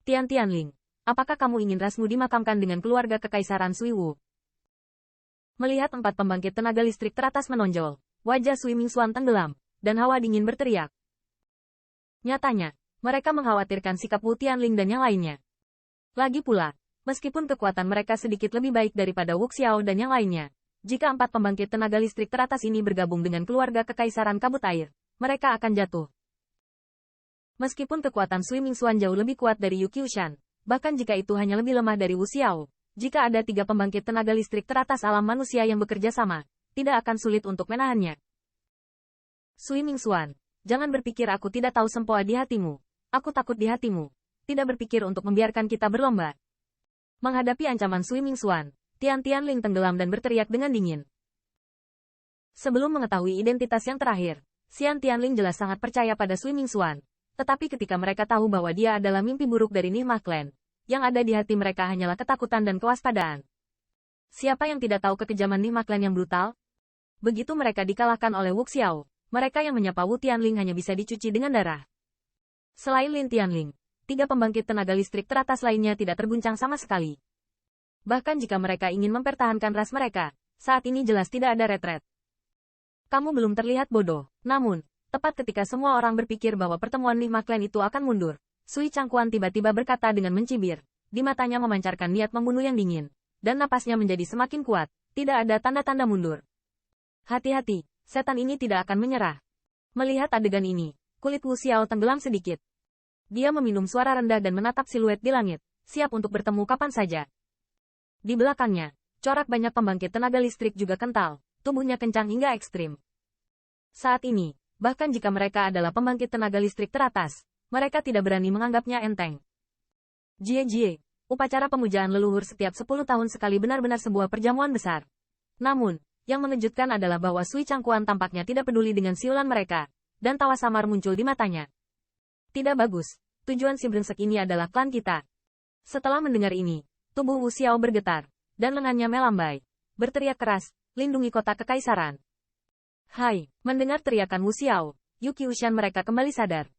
Tian Tianling, apakah kamu ingin rasmu dimakamkan dengan keluarga kekaisaran Sui Wu? Melihat 4 pembangkit tenaga listrik teratas menonjol, wajah Sui Mingxuan tenggelam, dan hawa dingin berteriak. Nyatanya, mereka mengkhawatirkan sikap Wu Tianling dan yang lainnya. Lagi pula, meskipun kekuatan mereka sedikit lebih baik daripada Wu Xiao dan yang lainnya, jika 4 pembangkit tenaga listrik teratas ini bergabung dengan keluarga kekaisaran kabut air, mereka akan jatuh. Meskipun kekuatan Sui Mingxuan jauh lebih kuat dari Yu Qiushan, bahkan jika itu hanya lebih lemah dari Wu Xiao, jika ada 3 pembangkit tenaga listrik teratas alam manusia yang bekerja sama, tidak akan sulit untuk menahannya. Sui Mingxuan, jangan berpikir aku tidak tahu sempoa di hatimu. Aku takut di hatimu. Tidak berpikir untuk membiarkan kita berlomba. Menghadapi ancaman Sui Mingxuan, Tian Tianling tenggelam dan berteriak dengan dingin. Sebelum mengetahui identitas yang terakhir, Xian Tianling jelas sangat percaya pada Sui Mingxuan. Tetapi ketika mereka tahu bahwa dia adalah mimpi buruk dari Nihmah Clan, yang ada di hati mereka hanyalah ketakutan dan kewaspadaan. Siapa yang tidak tahu kekejaman Nihmah Clan yang brutal? Begitu mereka dikalahkan oleh Wu Xiao, mereka yang menyapa Wu Tianling hanya bisa dicuci dengan darah. Selain Lin Tianling, 3 pembangkit tenaga listrik teratas lainnya tidak terguncang sama sekali. Bahkan jika mereka ingin mempertahankan ras mereka, saat ini jelas tidak ada retret. Kamu belum terlihat bodoh, namun, tepat ketika semua orang berpikir bahwa pertemuan Nihmah Clan itu akan mundur, Sui Changquan tiba-tiba berkata dengan mencibir, di matanya memancarkan niat membunuh yang dingin, dan napasnya menjadi semakin kuat, tidak ada tanda-tanda mundur. Hati-hati, setan ini tidak akan menyerah. Melihat adegan ini, kulit Wu Xiao tenggelam sedikit. Dia meminum suara rendah dan menatap siluet di langit, siap untuk bertemu kapan saja. Di belakangnya, corak banyak pembangkit tenaga listrik juga kental, tubuhnya kencang hingga ekstrim. Saat ini, bahkan jika mereka adalah pembangkit tenaga listrik teratas, mereka tidak berani menganggapnya enteng. Jie, upacara pemujaan leluhur setiap 10 tahun sekali benar-benar sebuah perjamuan besar. Namun, yang mengejutkan adalah bahwa Sui Changquan tampaknya tidak peduli dengan siulan mereka, dan tawa samar muncul di matanya. Tidak bagus, tujuan si brengsek ini adalah klan kita. Setelah mendengar ini, tubuh Wu Xiao bergetar, dan lengannya melambai. Berteriak keras, lindungi kota kekaisaran. Hai, mendengar teriakan Wu Xiao, Yu Qiushan mereka kembali sadar.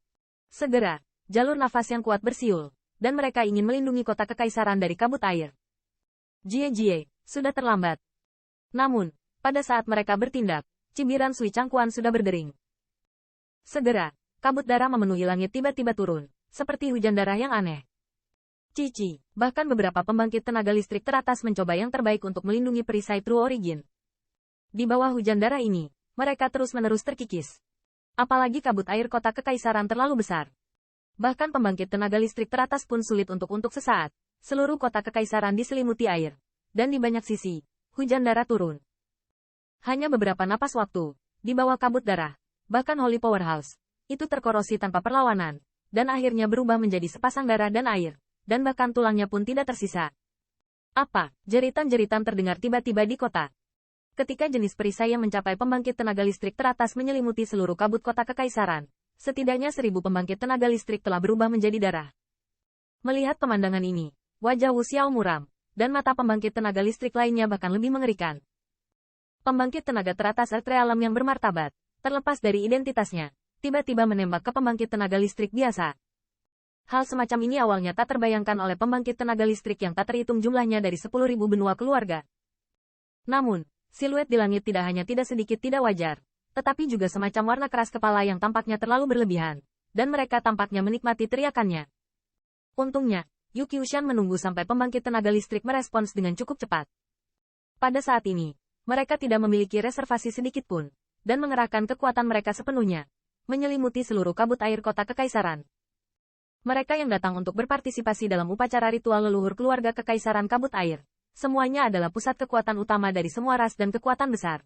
Segera, jalur nafas yang kuat bersiul, dan mereka ingin melindungi kota kekaisaran dari kabut air. Jie, sudah terlambat. Namun, pada saat mereka bertindak, cibiran Sui Changquan sudah berdering. Segera, kabut darah memenuhi langit tiba-tiba turun, seperti hujan darah yang aneh. Cici, bahkan beberapa pembangkit tenaga listrik teratas mencoba yang terbaik untuk melindungi perisai True Origin. Di bawah hujan darah ini, mereka terus-menerus terkikis. Apalagi kabut air kota kekaisaran terlalu besar. Bahkan pembangkit tenaga listrik teratas pun sulit untuk sesaat. Seluruh kota kekaisaran diselimuti air. Dan di banyak sisi, hujan darah turun. Hanya beberapa napas waktu, di bawah kabut darah, bahkan Holy Powerhouse, itu terkorosi tanpa perlawanan, dan akhirnya berubah menjadi sepasang darah dan air. Dan bahkan tulangnya pun tidak tersisa. Apa? Jeritan-jeritan terdengar tiba-tiba di kota. Ketika jenis perisai yang mencapai pembangkit tenaga listrik teratas menyelimuti seluruh kabut kota kekaisaran, setidaknya 1000 pembangkit tenaga listrik telah berubah menjadi darah. Melihat pemandangan ini, wajah Wu Xiao muram, dan mata pembangkit tenaga listrik lainnya bahkan lebih mengerikan. Pembangkit tenaga teratas Earthrealm yang bermartabat, terlepas dari identitasnya, tiba-tiba menembak ke pembangkit tenaga listrik biasa. Hal semacam ini awalnya tak terbayangkan oleh pembangkit tenaga listrik yang tak terhitung jumlahnya dari 10.000 benua keluarga. Namun, siluet di langit tidak hanya tidak sedikit tidak wajar, tetapi juga semacam warna keras kepala yang tampaknya terlalu berlebihan, dan mereka tampaknya menikmati teriakannya. Untungnya, Yu Qiushan menunggu sampai pembangkit tenaga listrik merespons dengan cukup cepat. Pada saat ini, mereka tidak memiliki reservasi sedikit pun, dan mengerahkan kekuatan mereka sepenuhnya, menyelimuti seluruh kabut air kota kekaisaran. Mereka yang datang untuk berpartisipasi dalam upacara ritual leluhur keluarga kekaisaran kabut air, semuanya adalah pusat kekuatan utama dari semua ras dan kekuatan besar.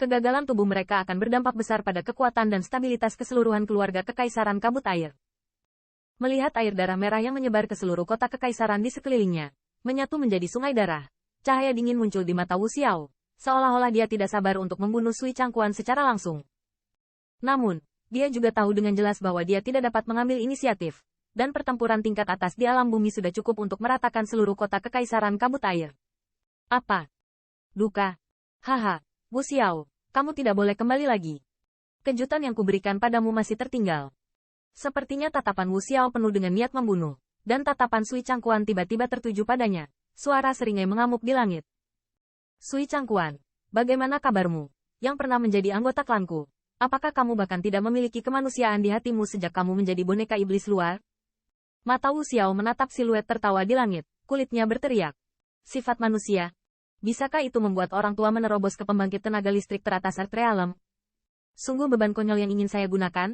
Kegagalan tubuh mereka akan berdampak besar pada kekuatan dan stabilitas keseluruhan keluarga kekaisaran kabut air. Melihat air darah merah yang menyebar ke seluruh kota kekaisaran di sekelilingnya, menyatu menjadi sungai darah, cahaya dingin muncul di mata Wu Xiao, seolah-olah dia tidak sabar untuk membunuh Sui Changquan secara langsung. Namun, dia juga tahu dengan jelas bahwa dia tidak dapat mengambil inisiatif, dan pertempuran tingkat atas di alam bumi sudah cukup untuk meratakan seluruh kota kekaisaran kabut air. Apa? Duka? Haha, Wu Xiao, kamu tidak boleh kembali lagi. Kejutan yang kuberikan padamu masih tertinggal. Sepertinya tatapan Wu Xiao penuh dengan niat membunuh, dan tatapan Sui Changquan tiba-tiba tertuju padanya. Suara seringai mengamuk di langit. Sui Changquan, bagaimana kabarmu? Yang pernah menjadi anggota klanku. Apakah kamu bahkan tidak memiliki kemanusiaan di hatimu sejak kamu menjadi boneka iblis luar? Mata Wu Xiao menatap siluet tertawa di langit, kulitnya berteriak. Sifat manusia. Bisakah itu membuat orang tua menerobos ke pembangkit tenaga listrik teratas Realm? Sungguh beban konyol yang ingin saya gunakan?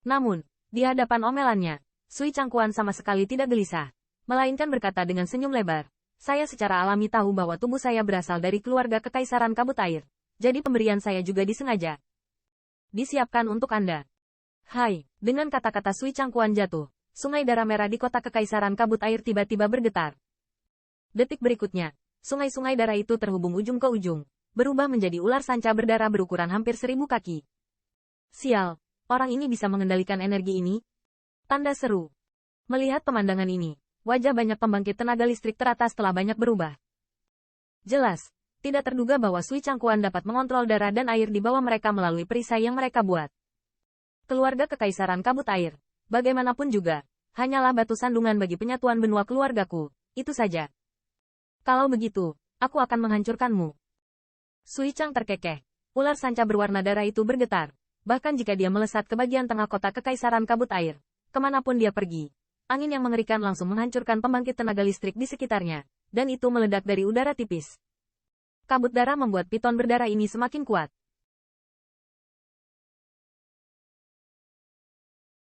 Namun, di hadapan omelannya, Sui Changquan sama sekali tidak gelisah, melainkan berkata dengan senyum lebar. Saya secara alami tahu bahwa tubuh saya berasal dari keluarga kekaisaran kabut air. Jadi pemberian saya juga disengaja disiapkan untuk Anda. Hai, dengan kata-kata Sui Changquan jatuh, sungai darah merah di kota kekaisaran kabut air tiba-tiba bergetar. Detik berikutnya, sungai-sungai darah itu terhubung ujung ke ujung, berubah menjadi ular sanca berdarah berukuran hampir 1000 kaki. Sial, orang ini bisa mengendalikan energi ini? Tanda seru. Melihat pemandangan ini, wajah banyak pembangkit tenaga listrik teratas telah banyak berubah. Jelas, tidak terduga bahwa Sui Changquan dapat mengontrol darah dan air di bawah mereka melalui perisai yang mereka buat. Keluarga kekaisaran kabut air, bagaimanapun juga, hanyalah batu sandungan bagi penyatuan benua keluargaku, itu saja. Kalau begitu, aku akan menghancurkanmu. Sui Chang terkekeh. Ular sanca berwarna darah itu bergetar. Bahkan jika dia melesat ke bagian tengah kota kekaisaran kabut air, kemanapun dia pergi, angin yang mengerikan langsung menghancurkan pembangkit tenaga listrik di sekitarnya, dan itu meledak dari udara tipis. Kabut darah membuat piton berdarah ini semakin kuat.